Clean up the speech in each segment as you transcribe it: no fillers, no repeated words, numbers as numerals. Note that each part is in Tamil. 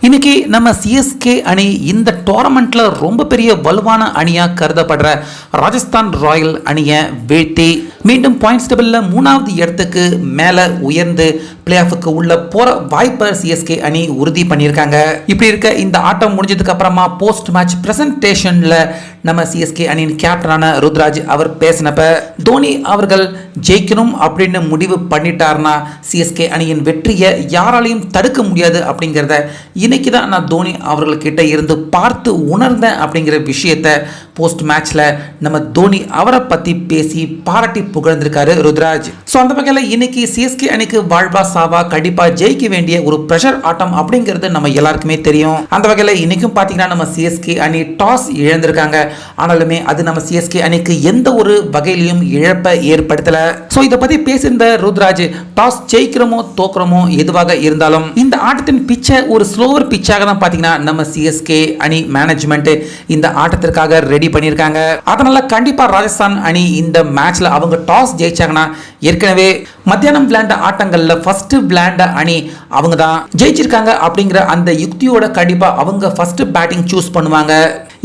இன்னைக்கு நம்ம சிஎஸ்கே அணி இந்த டோர்னமெண்ட்ல ரொம்ப பெரிய வலுவான அணியா கருதப்படுற ராஜஸ்தான் ராயல் அணியை வீழ்த்தி மீண்டும் பாயிண்ட்ஸ் டேபிள்ல 3வது இடத்துக்கு மேல உயர்ந்து பிளே ஆஃப்க்கு உள்ள போற வாய்ப்பை சிஎஸ்கே அணி உறுதி பண்ணியிருக்காங்க. இப்படி இருக்க இந்த ஆட்டம் முடிஞ்சதுக்கு அப்புறமா போஸ்ட் மேட்ச் பிரசன்டேஷன்ல நம்ம சிஎஸ்கே அணியின் கேப்டனான ருத்ராஜ் அவர் பேசினப்ப தோனி அவர்கள் ஜெயிக்கணும் அப்படின்னு முடிவு பண்ணிட்டார்னா சிஎஸ்கே அணியின் வெற்றியை யாராலையும் தடுக்க முடியாது அப்படிங்கிறத இன்னைக்கு தான் நான் தோனி அவர்கள்கிட்ட இருந்து பார்த்து உணர்ந்தேன் அப்படிங்கிற விஷயத்தை போஸ்ட் மேட்ச்ல நம்ம தோனி அவரை பத்தி பேசி பாராட்டி புகழ்ந்திருக்காரு ருத்ராஜ். ஸோ அந்த வகையில் இன்னைக்கு சிஎஸ்கே அணிக்கு வாழ்வா சாவா கண்டிப்பா ஜெயிக்க வேண்டிய ஒரு பிரஷர் ஆட்டம் அப்படிங்கிறது நம்ம எல்லாருக்குமே தெரியும். அந்த வகையில் இன்னைக்கும் பார்த்தீங்கன்னா நம்ம சிஎஸ்கே அணி டாஸ் இழந்திருக்காங்க. ஆனாலுமே அது நம்ம சிஎஸ்கே அணிக்கு எந்த ஒரு வகையிலையும் இழப்பை ஏற்படுத்தல. ஸோ இதை பத்தி பேசியிருந்த ருத்ராஜ் டாஸ் ஜெயிக்கிறோமோ தோக்குறோமோ எதுவாக இருந்தாலும் இந்த ஆட்டத்தின் பிச்சை ஒரு ஸ்லோவர் பிச்சாக தான் பார்த்தீங்கன்னா நம்ம சிஎஸ்கே அணி மேனேஜ்மெண்ட் இந்த ஆட்டத்திற்காக ரெடி பண்ணியிருக்காங்க. அதனால கண்டிப்பா ராஜஸ்தான் அணி இந்த மேட்ச்ல அவங்க டாஸ் ஜெயிச்சாங்கன்னா ஏற்கனவே மத்தியானம் விளையாண்ட ஆட்டங்கள்ல ஃபர்ஸ்ட் விளையாண்ட அணி அவங்க தான் ஜெயிச்சிருக்காங்க அப்படிங்கிற அந்த யுக்தியோட கண்டிப்பா அவங்க ஃபர்ஸ்ட் பேட்டிங் சூஸ் பண்ணுவாங்க.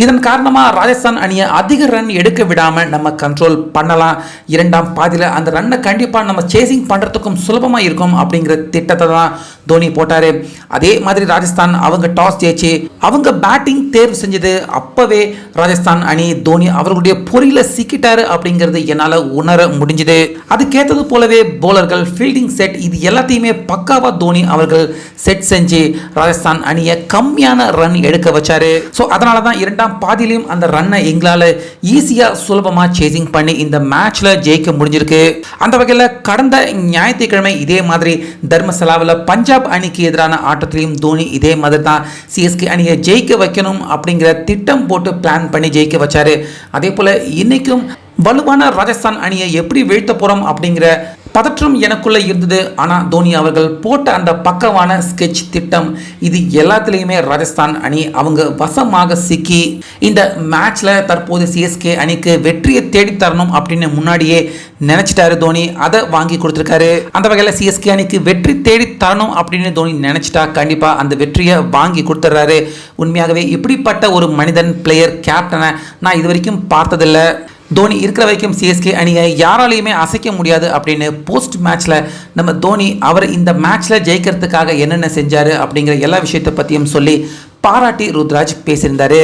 இதன் காரணமா ராஜஸ்தான் அணியை அதிக ரன் எடுக்க விடாம நம்ம கண்ட்ரோல் பண்ணலாம். இரண்டாம் பாதியில அந்த ரன்னை கண்டிப்பா நம்ம சேசிங் பண்றதுக்கும் சுலபமா இருக்கும் அப்படிங்கிற திட்டத்தை தான் தோனி போட்டாரு. அதே மாதிரி ராஜஸ்தான் அவங்க டாஸ் ஜெயிச்சு அவங்க பேட்டிங் தேர்வு செஞ்சது அப்பவே ராஜஸ்தான் அணி தோனி அவர்களுடைய பொறியில சிக்கிட்டாரு அப்படிங்கிறது என்னால உணர முடிஞ்சது. அதுக்கேற்றது போலவே போலர்கள் ஃபீல்டிங் செட் இது எல்லாத்தையுமே பக்காவா தோனி அவர்கள் செட் செஞ்சு ராஜஸ்தான் அணியை கம்மியான ரன் எடுக்க வச்சாரு. ஸோ அதனால தான் இரண்டாம் பாதியிலையும் அந்த ரன்னை எங்களால ஈஸியா சுலபமா சேசிங் பண்ணி இந்த மேட்ச்ல ஜெயிக்க முடிஞ்சிருக்கு. அந்த வகையில் கடந்த ஞாயிற்றுக்கிழமை இதே மாதிரி தர்மசலாவில் பஞ்சாப் அணிக்கு எதிரான ஆட்டத்திலையும் தோனி இதே மாதிரி தான் சிஎஸ்கே அணியை ஜெயிக்க வைக்கணும் அப்படிங்கிற திட்டம் போட்டு பிளான் பண்ணி ஜெயிக்க வச்சாரு. அதே போல இன்னைக்கும் வலுவான ராஜஸ்தான் அணியை எப்படி வீழ்த்த போறோம் அப்படிங்கிற பதற்றம் எனக்குள்ள இருந்தது. ஆனால் தோனி அவர்கள் போட்ட அந்த பக்கவான ஸ்கெட்ச் திட்டம் இது எல்லாத்துலேயுமே ராஜஸ்தான் அணி அவங்க வசமாக சிக்கி இந்த மேட்ச்ல தற்போது சிஎஸ்கே அணிக்கு வெற்றியை தேடி தரணும் அப்படின்னு முன்னாடியே நினைச்சிட்டாரு தோனி. அதை வாங்கி கொடுத்துருக்காரு. அந்த வகையில் சிஎஸ்கே அணிக்கு வெற்றி தேடி தரணும் அப்படின்னு தோனி நினைச்சிட்டா கண்டிப்பா அந்த வெற்றியை வாங்கி கொடுத்துட்றாரு. உண்மையாகவே இப்படிப்பட்ட ஒரு மனிதன் பிளேயர் கேப்டனை நான் இது வரைக்கும் பார்த்ததில்லை. தோனி இருக்கிற வரைக்கும் சிஎஸ்கே அணியை யாராலையுமே அசைக்க முடியாது அப்படின்னு போஸ்ட் மேட்ச்ல நம்ம தோனி அவர் இந்த மேட்ச்ல ஜெயிக்கிறதுக்காக என்னென்ன செஞ்சாரு அப்படிங்கிற எல்லா விஷயத்தை பற்றியும் சொல்லி பாராட்டி ருத்ராஜ் பேசியிருந்தாரு.